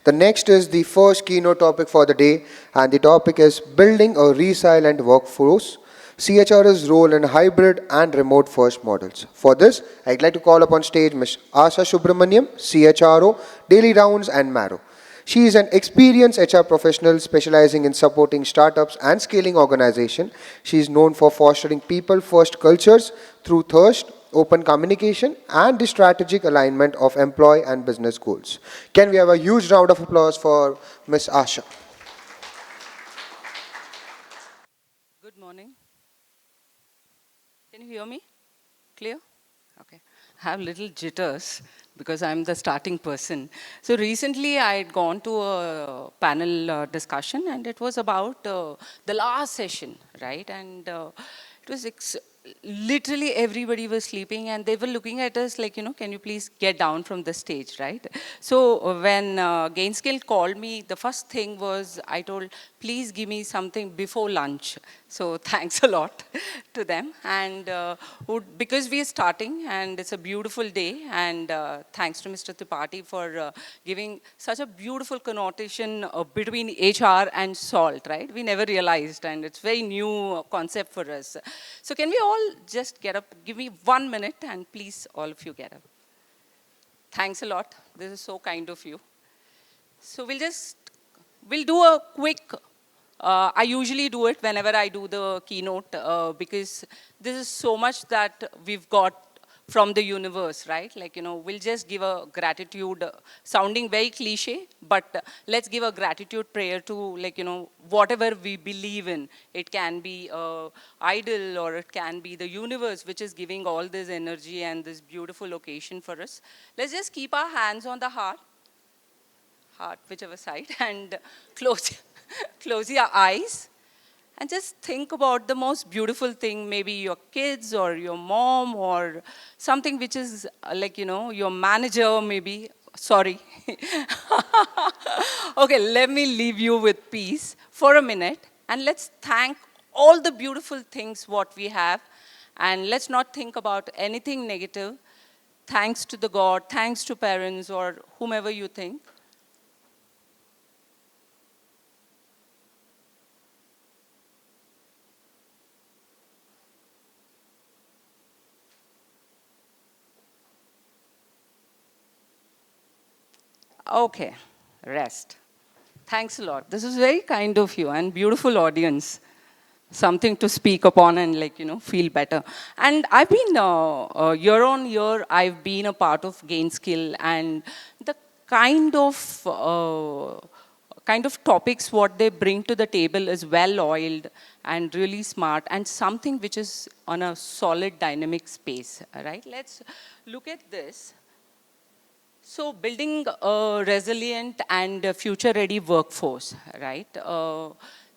The next is the first keynote topic for the day, and the topic is building a resilient workforce. CHR's role in hybrid and remote first models. For this, I'd like to call upon stage Ms. Asha Subramaniam, CHRO, Daily Rounds and Marrow. She is an experienced HR professional specializing in supporting startups and scaling organizations. She is known for fostering people first cultures through thirst, open communication, and the strategic alignment of employee and business goals. Can we have a huge round of applause for Ms. Asha? Good morning. Can you hear me? Clear? Okay. I have little jitters because I'm the starting person. So recently I had gone to a panel discussion and it was about the last session, right? And it was literally everybody was sleeping and they were looking at us like, can you please get down from the stage, right? So when Gainskill called me, the first thing was I told, please give me something before lunch. So thanks a lot to them. And because we are starting and it's a beautiful day, and thanks to Mr. Tripathi for giving such a beautiful connotation between HR and salt, right? We never realized, and it's very new concept for us. So can we all just get up? Give me 1 minute, and please, all of you get up. Thanks a lot. This is so kind of you. So we'll do a quick, I usually do it whenever I do the keynote because this is so much that we've got from the universe, right? Like, we'll just give a gratitude, sounding very cliche, but let's give a gratitude prayer to, like, whatever we believe in. It can be idol or it can be the universe, which is giving all this energy and this beautiful occasion for us. Let's just keep our hands on the heart, whichever side, and close, close your eyes and just think about the most beautiful thing, maybe your kids or your mom or something which is like, your manager maybe. Sorry. Okay, let me leave you with peace for a minute and let's thank all the beautiful things what we have and let's not think about anything negative. Thanks to the God, thanks to parents or whomever you think. Okay, rest. Thanks a lot. This is very kind of you and beautiful audience. Something to speak upon and like, feel better. And I've been, year on year, I've been a part of Gainskill and the kind of, kind of topics what they bring to the table is well oiled and really smart and something which is on a solid dynamic space, right? Let's look at this. So building a resilient and future-ready workforce, right?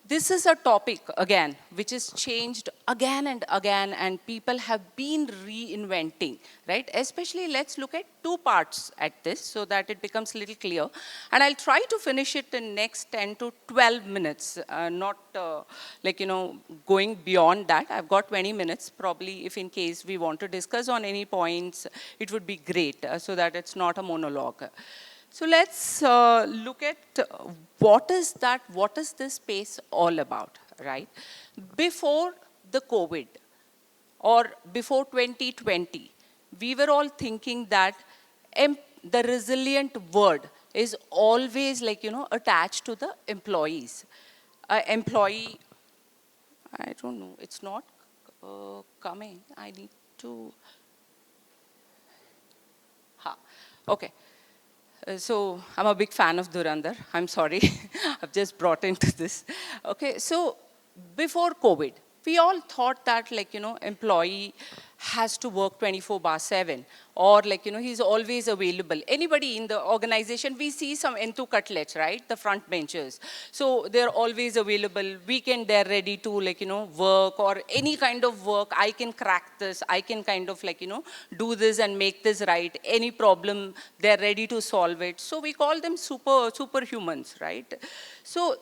This is a topic, again, which is changed again and people have been reinventing, right? Especially, let's look at two parts at this so that it becomes a little clear. And I'll try to finish it in next 10 to 12 minutes, not like, going beyond that. I've got 20 minutes, probably, if in case we want to discuss on any points, it would be great so that it's not a monologue. So let's look at what is this space all about, right? Before the COVID or before 2020, we were all thinking that the resilient word is always like, attached to the employees. Employee, I don't know, it's not coming. I need to, okay. So I'm a big fan of Durandar. I'm sorry, I've just brought into this. Okay, so before COVID, we all thought that like, employee has to work 24/7 or like, he's always available. Anybody in the organization, we see some entu cutlets, right? The front benchers. So they're always available. Weekend, they're ready to like, work or any kind of work. I can crack this. I can kind of like, do this and make this right. Any problem, they're ready to solve it. So we call them superhumans, right? So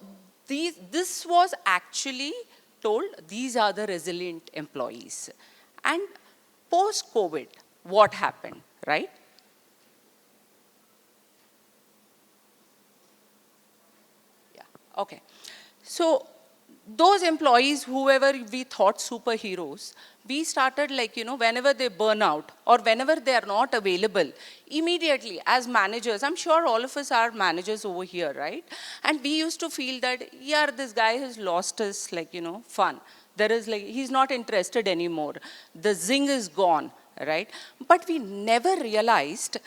this was actually told these are the resilient employees. And post-COVID, what happened, right? Okay. So those employees, whoever we thought superheroes, we started like, whenever they burn out or whenever they are not available, immediately as managers, I'm sure all of us are managers over here, right? And we used to feel that, yeah, this guy has lost his like, fun. There is like, he's not interested anymore. The zing is gone, right? But we never realized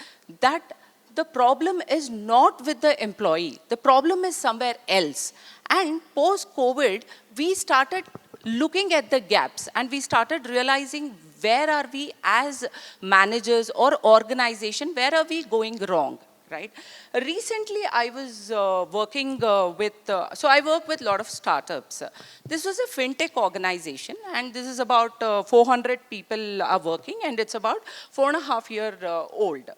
that the problem is not with the employee. The problem is somewhere else. And post-COVID, we started looking at the gaps and we started realizing where are we as managers or organization, where are we going wrong, right? Recently, I was working so I work with a lot of startups. This was a fintech organization and this is about 400 people are working and it's about 4.5 year old.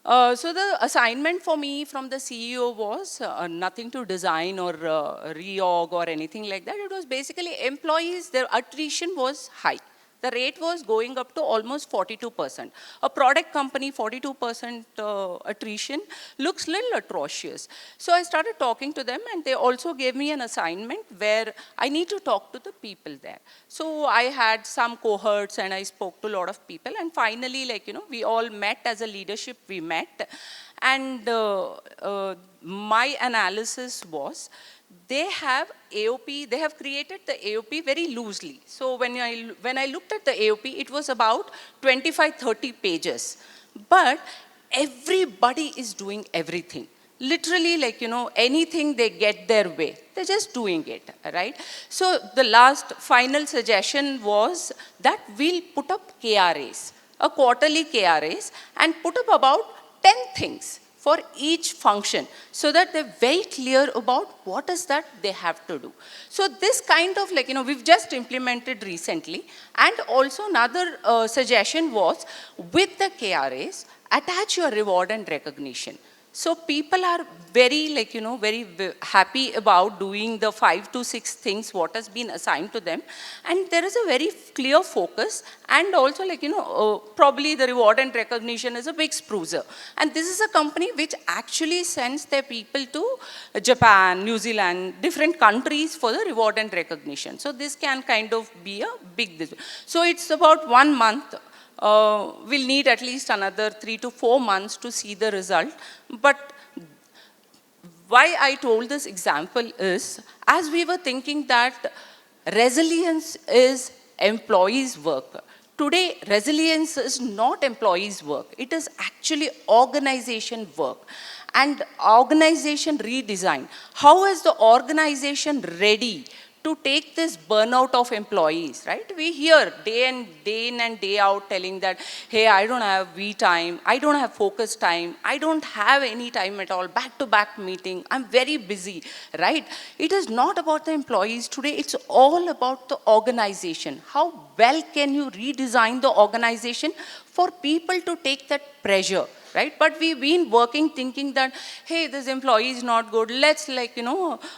So the assignment for me from the CEO was nothing to design or reorg or anything like that. It was basically employees, their attrition was high. The rate was going up to almost 42%. A product company, 42% attrition looks a little atrocious. So I started talking to them and they also gave me an assignment where I need to talk to the people there. So I had some cohorts and I spoke to a lot of people and finally we all met as a leadership, we met. And my analysis was they have AOP, they have created the AOP very loosely. So when I looked at the AOP, it was about 25, 30 pages. But everybody is doing everything. Literally anything they get their way. They're just doing it, right? So the last final suggestion was that we'll put up KRAs, a quarterly KRAs, and put up about 10 things for each function so that they're very clear about what is that they have to do. So this kind of we've just implemented recently. And also another suggestion was with the KRAs, attach your reward and recognition. So people are very very happy about doing the 5 to 6 things what has been assigned to them. And there is a very clear focus and also probably the reward and recognition is a big sprucer. And this is a company which actually sends their people to Japan, New Zealand, different countries for the reward and recognition. So this can kind of be a big, so it's about 1 month. We'll need at least another 3 to 4 months to see the result. But why I told this example is, as we were thinking that resilience is employees' work, today resilience is not employees' work. It is actually organization work. And organization redesign. How is the organization ready to take this burnout of employees, right? We hear day in and day out telling that, hey, I don't have we time, I don't have focus time, I don't have any time at all, back-to-back meeting, I'm very busy, right? It is not about the employees today, it's all about the organization. How well can you redesign the organization for people to take that pressure? Right? But we've been working thinking that, hey, this employee is not good. Let's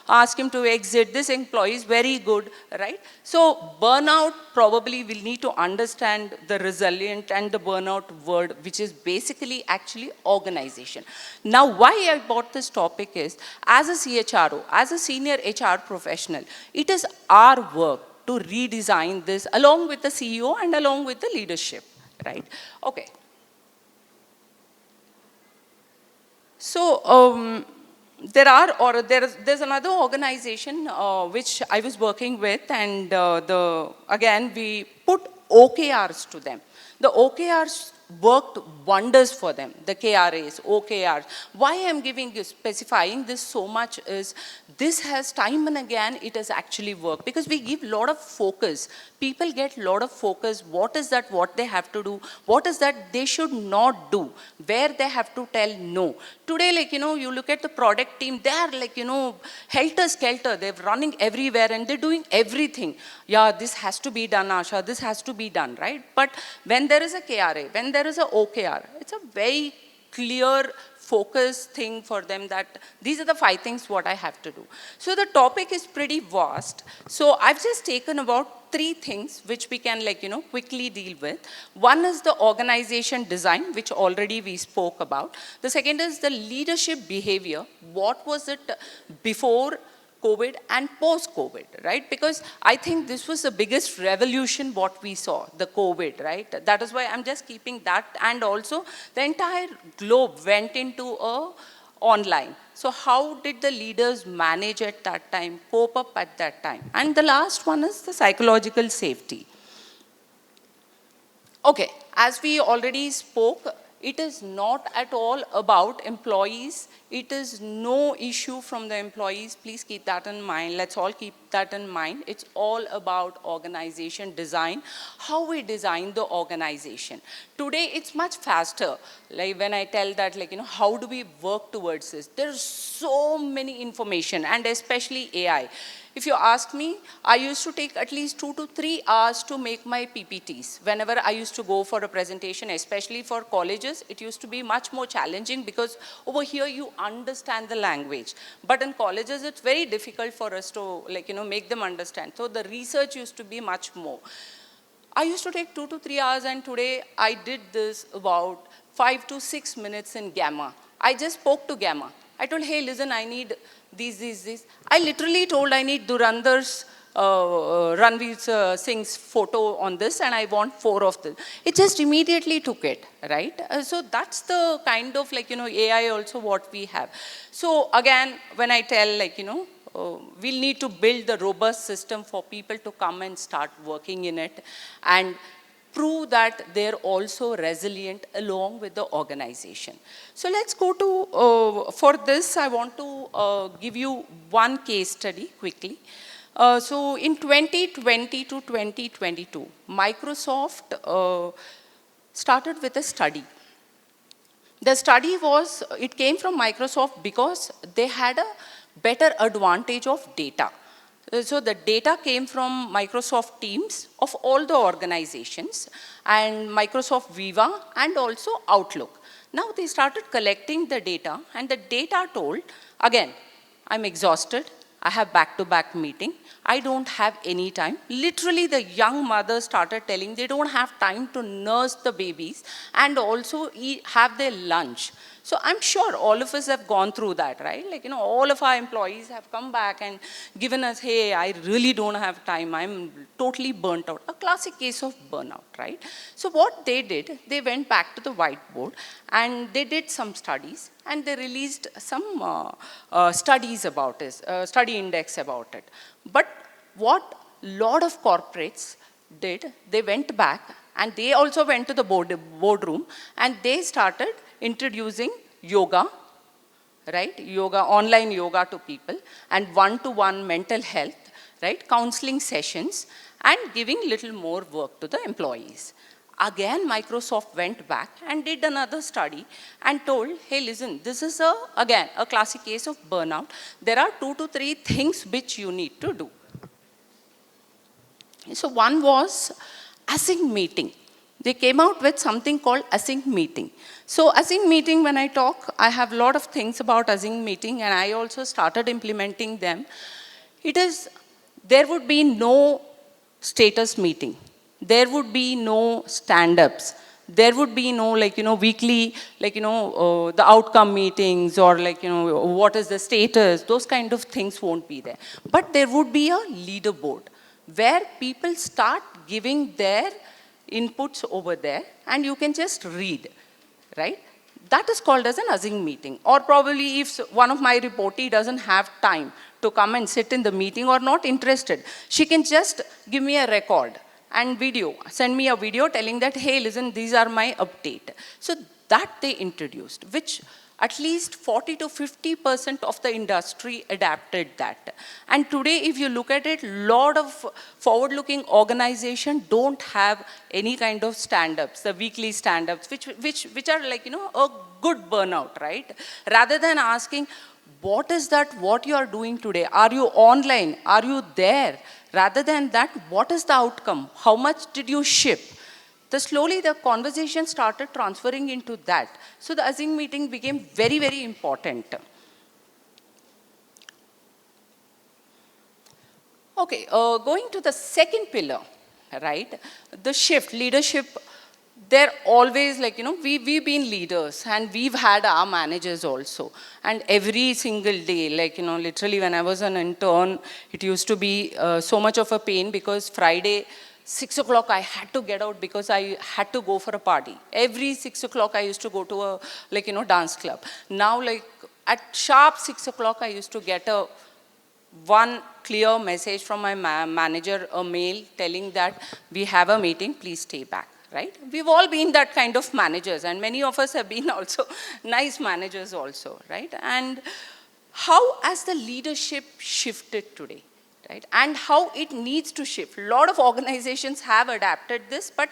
ask him to exit. This employee is very good, right? So burnout probably will need to understand the resilient and the burnout word, which is basically actually organization. Now, why I brought this topic is, as a CHRO, as a senior HR professional, it is our work to redesign this along with the CEO and along with the leadership, right? Okay. So there's another organization which I was working with, and again we put OKRs to them. The OKRs worked wonders for them. The KRAs, OKRs. Why I'm specifying this so much is this has time and again it has actually worked because we give a lot of focus. People get a lot of focus. What is that what they have to do? What is that they should not do? Where they have to tell no. Today, you look at the product team, they are helter-skelter. They're running everywhere and they're doing everything. Yeah, this has to be done, Asha. This has to be done, right? But when there is a KRA, when there is a OKR, it's a very clear focus thing for them that these are the 5 things what I have to do. So the topic is pretty vast. So I've just taken about 3 things which we can quickly deal with. One is the organization design, which already we spoke about. The second is the leadership behavior. What was it before COVID and post-COVID, right? Because I think this was the biggest revolution what we saw, the COVID, right? That is why I'm just keeping that. And also the entire globe went into a online. So how did the leaders manage at that time, cope up at that time? And the last one is the psychological safety. Okay, as we already spoke, it is not at all about employees. It is no issue from the employees. Please keep that in mind. Let's all keep that in mind. It's all about organization design, how we design the organization. Today, it's much faster. Like when I tell that, how do we work towards this? There's so many information, and especially AI. If you ask me, I used to take at least 2 to 3 hours to make my PPTs. Whenever I used to go for a presentation, especially for colleges, it used to be much more challenging because over here you understand the language. But in colleges, it's very difficult for us to make them understand. So the research used to be much more. I used to take 2 to 3 hours, and today I did this about 5 to 6 minutes in Gamma. I just spoke to Gamma. I told, hey, listen, I need these. I literally told I need Durandar's, Ranveer Singh's photo on this, and I want 4 of them. It just immediately took it, right? So that's the kind of AI also what we have. So again, when I tell we'll need to build the robust system for people to come and start working in it and prove that they're also resilient along with the organization. So let's go to, for this, I want to give you one case study quickly. So in 2020 to 2022, Microsoft started with a study. The study was, it came from Microsoft because they had a better advantage of data. So the data came from Microsoft Teams of all the organizations and Microsoft Viva and also Outlook. Now they started collecting the data, and the data told, again, I'm exhausted, I have back-to-back meeting, I don't have any time. Literally the young mothers started telling they don't have time to nurse the babies and also have their lunch. So I'm sure all of us have gone through that, right? All of our employees have come back and given us, hey, I really don't have time. I'm totally burnt out. A classic case of burnout, right? So what they did, they went back to the whiteboard and they did some studies and they released some studies about this, study index about it. But what a lot of corporates did, they went back and they also went to the boardroom and they started introducing yoga, right? Yoga, online yoga to people, and one-to-one mental health, right? Counseling sessions, and giving little more work to the employees. Again, Microsoft went back and did another study and told, hey, listen, this is again a classic case of burnout. There are 2 to 3 things which you need to do. So one was async meeting. They came out with something called async meeting. So async meeting, when I talk, I have a lot of things about async meeting, and I also started implementing them. It is, there would be no status meeting. There would be no stand-ups. There would be no weekly, the outcome meetings or what is the status. Those kind of things won't be there. But there would be a leaderboard where people start giving their inputs over there and you can just read, right? That is called as an async meeting. Or probably if one of my reportee doesn't have time to come and sit in the meeting or not interested, she can just give me a record and video, send me a video telling that, hey, listen, these are my update. So that they introduced, which at least 40 to 50% of the industry adapted that. And today, if you look at it, a lot of forward-looking organizations don't have any kind of stand-ups, the weekly stand-ups, which are a good burnout, right? Rather than asking, what is that, what you are doing today? Are you online? Are you there? Rather than that, what is the outcome? How much did you ship? the slowly the conversation started transferring into that. So the async meeting became very, very important. Okay, going to the second pillar, right? The shift, leadership, they're always like, we've been leaders and we've had our managers also. And every single day, like, literally when I was an intern, it used to be so much of a pain because Friday, 6 o'clock, I had to get out because I had to go for a party. Every 6 o'clock, I used to go to a, dance club. Now, like, at sharp 6 o'clock, I used to get a one clear message from my manager, a mail telling that we have a meeting, please stay back, right? We've all been that kind of managers, and many of us have been also nice managers also, right? And how has the leadership shifted today? Right? And how it needs to shift. A lot of organizations have adapted this, but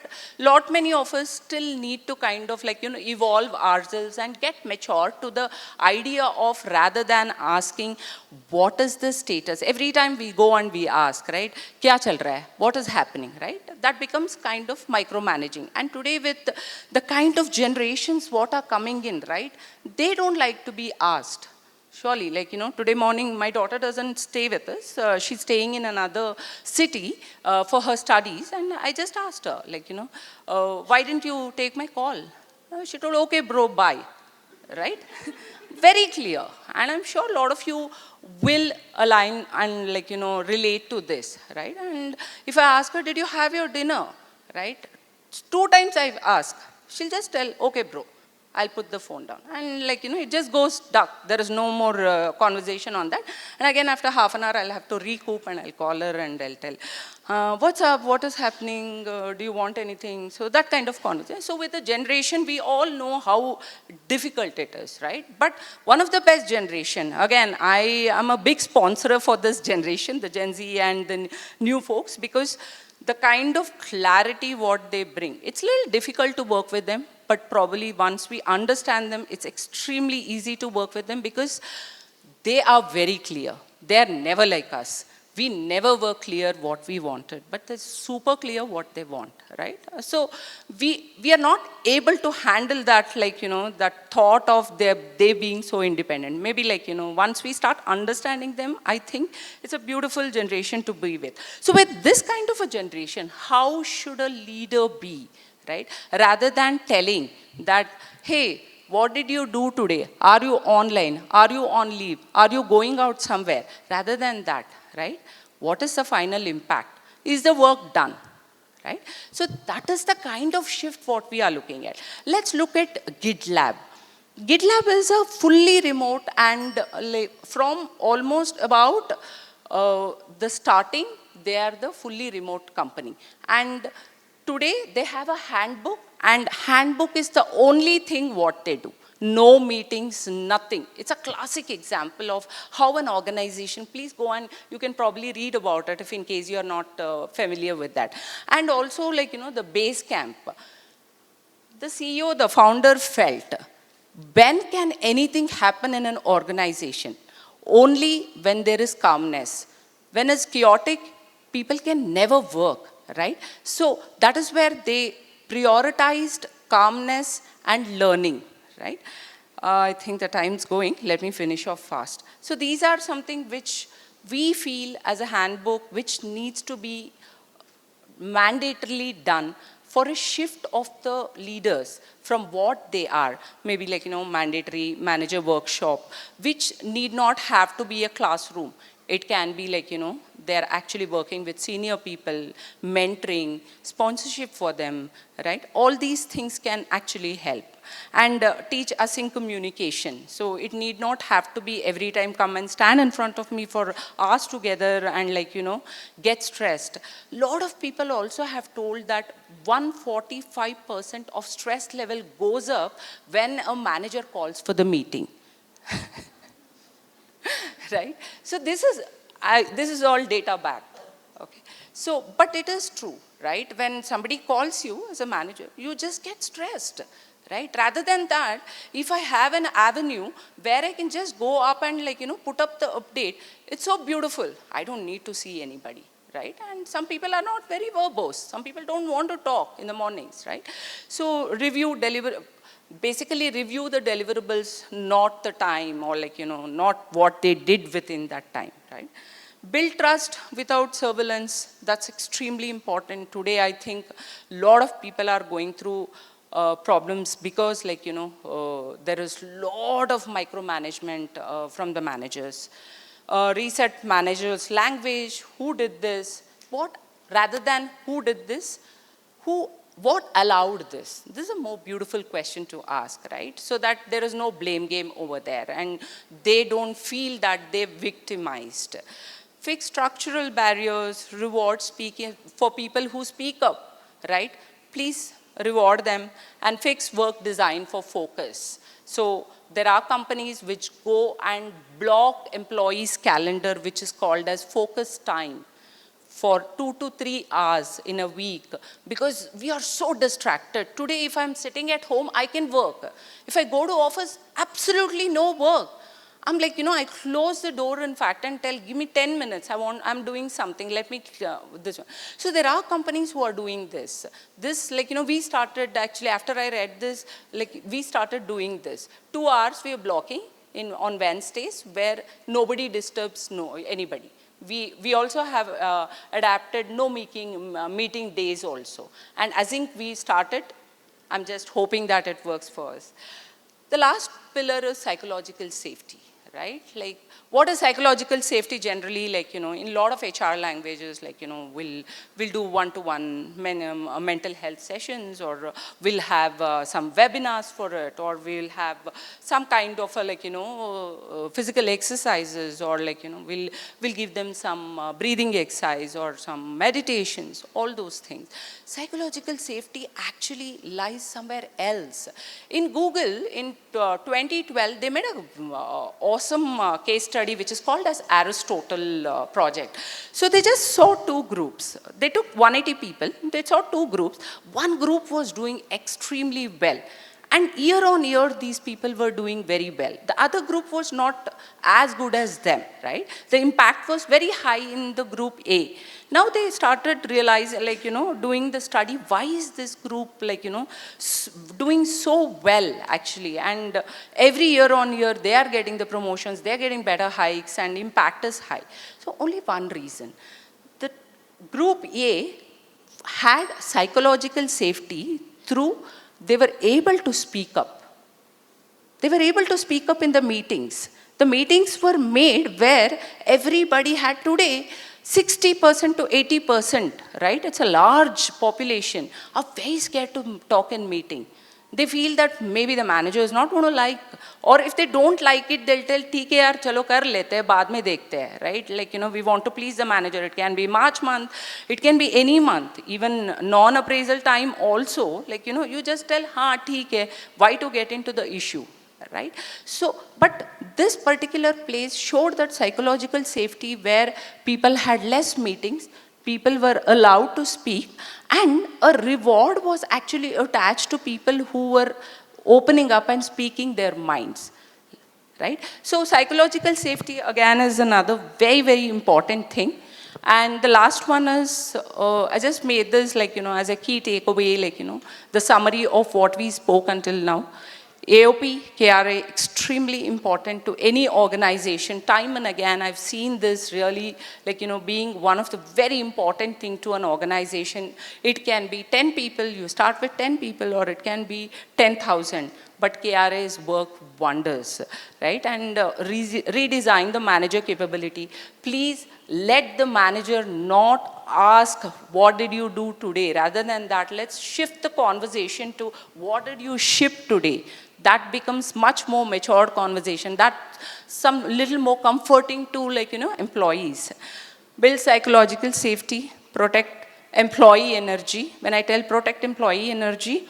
many of us still need to kind of evolve ourselves and get mature to the idea of, rather than asking, what is the status? Every time we go and we ask, right? Kya chal raha hai? What is happening, right? That becomes kind of micromanaging. And today with the kind of generations what are coming in, right? They don't like to be asked. Surely, today morning, my daughter doesn't stay with us. She's staying in another city for her studies. And I just asked her, why didn't you take my call? She told, okay, bro, bye. Right? Very clear. And I'm sure a lot of you will align and, relate to this. Right? And if I ask her, did you have your dinner? Right? 2 times I've asked. She'll just tell, okay, bro. I'll put the phone down. And it just goes duck. There is no more conversation on that. And again, after half an hour, I'll have to recoup and I'll call her and I'll tell, what's up, what is happening, do you want anything? So that kind of conversation. So with the generation, we all know how difficult it is, right? But one of the best generation, again, I am a big sponsor for this generation, the Gen Z and the new folks, because the kind of clarity what they bring, it's a little difficult to work with them. But probably once we understand them, it's extremely easy to work with them because they are very clear. They're never like us. We never were clear what we wanted, but they're super clear what they want, right? So we are not able to handle that, that thought of they being so independent. Maybe once we start understanding them, I think it's a beautiful generation to be with. So with this kind of a generation, how should a leader be? Right? Rather than telling that, hey, what did you do today? Are you online? Are you on leave? Are you going out somewhere? Rather than that, right? What is the final impact? Is the work done? Right? So that is the kind of shift what we are looking at. Let's look at GitLab. GitLab is a fully remote and from almost about the starting, they are the fully remote company. And today, they have a handbook, and handbook is the only thing what they do. No meetings, nothing. It's a classic example of how an organization, please go and you can probably read about it if in case you're not familiar with that. And also, the base camp. The CEO, the founder felt, when can anything happen in an organization? Only when there is calmness. When it's chaotic, people can never work. Right? So that is where they prioritized calmness and learning, right? I think the time's going. Let me finish off fast. So these are something which we feel as a handbook which needs to be mandatorily done for a shift of the leaders from what they are, maybe mandatory manager workshop, which need not have to be a classroom. It can be they're actually working with senior people, mentoring, sponsorship for them, right? All these things can actually help. And teach async communication. So it need not have to be every time come and stand in front of me for hours together and get stressed. A lot of people also have told that 145% of stress level goes up when a manager calls for the meeting. Right? So this is all data backed. Okay. So, but it is true, right? When somebody calls you as a manager, you just get stressed, right? Rather than that, if I have an avenue where I can just go up and put up the update, it's so beautiful. I don't need to see anybody, right? And some people are not very verbose. Some people don't want to talk in the mornings, right? So basically review the deliverables, not the time, or like, not what they did within that time, right? Build trust without surveillance. That's extremely important. Today, I think a lot of people are going through problems because, like, there is a lot of micromanagement from the managers. Reset managers' language, who did this, what, rather than who did this, what allowed this? This is a more beautiful question to ask, right? So that there is no blame game over there and they don't feel that they're victimized. Fix structural barriers, reward speaking for people who speak up, right? Please reward them, and fix work design for focus. So there are companies which go and block employees' calendar, which is called as focus time, for 2 to 3 hours in a week, because we are so distracted. Today, if I'm sitting at home, I can work. If I go to office, absolutely no work. I'm like, I close the door, in fact, and tell, give me 10 minutes. I'm doing something. Let me, this one. So there are companies who are doing this. This, like, we started, actually, after I read this, like, we started doing this. 2 hours we are blocking on Wednesdays where nobody disturbs anybody. We also have adapted no meeting days also. And I think we started, I'm just hoping that it works for us. The last pillar is psychological safety, right? Like, what is psychological safety generally? Like, in a lot of HR languages, like, we'll do one-to-one mental health sessions, or we'll have some webinars for it, or we'll have some kind of physical exercises, or like, we'll give them some breathing exercise or some meditations, all those things. Psychological safety actually lies somewhere else. In Google, in 2012, they made an awesome case study which is called as Aristotle project. So they just saw 2 groups. They took 180 people. They saw 2 groups. One group was doing extremely well. And year on year, these people were doing very well. The other group was not as good as them, right? The impact was very high in the group A. Now they started realizing, like, doing the study, why is this group, like, doing so well, actually? And every year on year, they are getting the promotions, they're getting better hikes, and impact is high. So only one reason. The group A had psychological safety through they were able to speak up. They were able to speak up in the meetings. The meetings were made where everybody had today 60% to 80%, right? It's a large population, are very scared to talk in meeting. They feel that maybe the manager is not going to like, or if they don't like it, they'll tell, ठीक है यार, चलो कर लेते हैं, बाद में देखते हैं, right? Like, we want to please the manager. It can be March month, it can be any month, even non-appraisal time also. Like, you just tell, हाँ, ठीक है, why to get into the issue, right? So, but this particular place showed that psychological safety where people had less meetings, people were allowed to speak, and a reward was actually attached to people who were opening up and speaking their minds, right? So psychological safety, again, is another very, very important thing. And the last one is, I just made this, like, as a key takeaway, like, the summary of what we spoke until now. AOP, KRA, extremely important to any organization. Time and again, I've seen this really, like, being one of the very important thing to an organization. It can be 10 people, you start with 10 people, or it can be 10,000. But KRAs work wonders, right? And redesign the manager capability. Please let the manager not ask, what did you do today? Rather than that, let's shift the conversation to, what did you ship today? That becomes much more mature conversation. That's some little more comforting to, like, employees. Build psychological safety, protect employee energy. When I tell protect employee energy,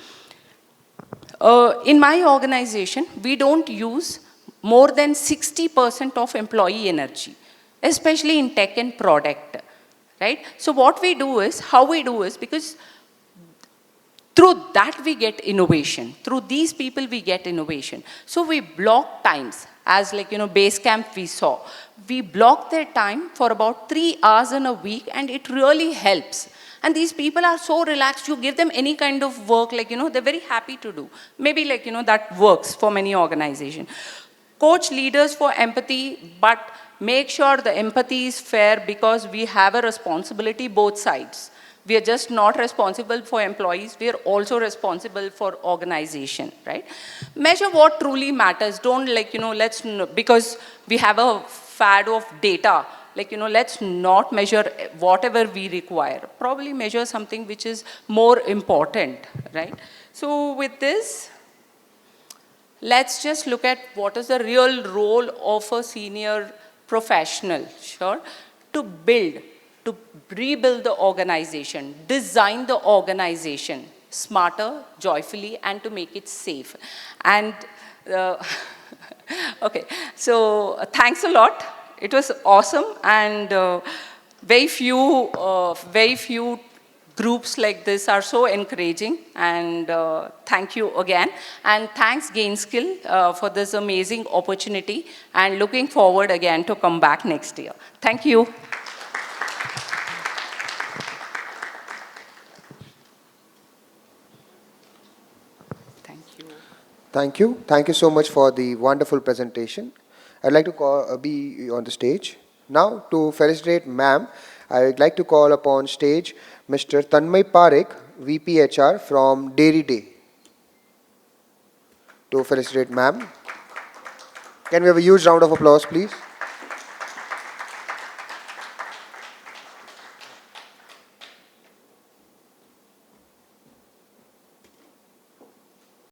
in my organization, we don't use more than 60% of employee energy, especially in tech and product, right? So what we do is, how we do is, because through that we get innovation. Through these people we get innovation. So we block times. as like, base camp we saw. We block their time for about 3 hours in a week, and it really helps. And these people are so relaxed. You give them any kind of work, like, they're very happy to do. Maybe like, that works for many organizations. Coach leaders for empathy, but make sure the empathy is fair, because we have a responsibility both sides. We are just not responsible for employees, we are also responsible for organization, right? Measure what truly matters. Don't like, because we have a fad of data, like, let's not measure whatever we require. Probably measure something which is more important, right? So with this, let's just look at what is the real role of a senior professional, sure, to rebuild the organization, design the organization smarter, joyfully, and to make it safe. And okay, so thanks a lot. It was awesome, and very few groups like this are so encouraging, and thank you again. And thanks Gainskill for this amazing opportunity, and looking forward again to come back next year. Thank you. Thank you. Thank you. Thank you so much for the wonderful presentation. I'd like to be on the stage. Now, to felicitate ma'am, I would like to call upon stage Mr. Tanmay Parekh, VP HR from Dairy Day, to felicitate ma'am. Can we have a huge round of applause, please?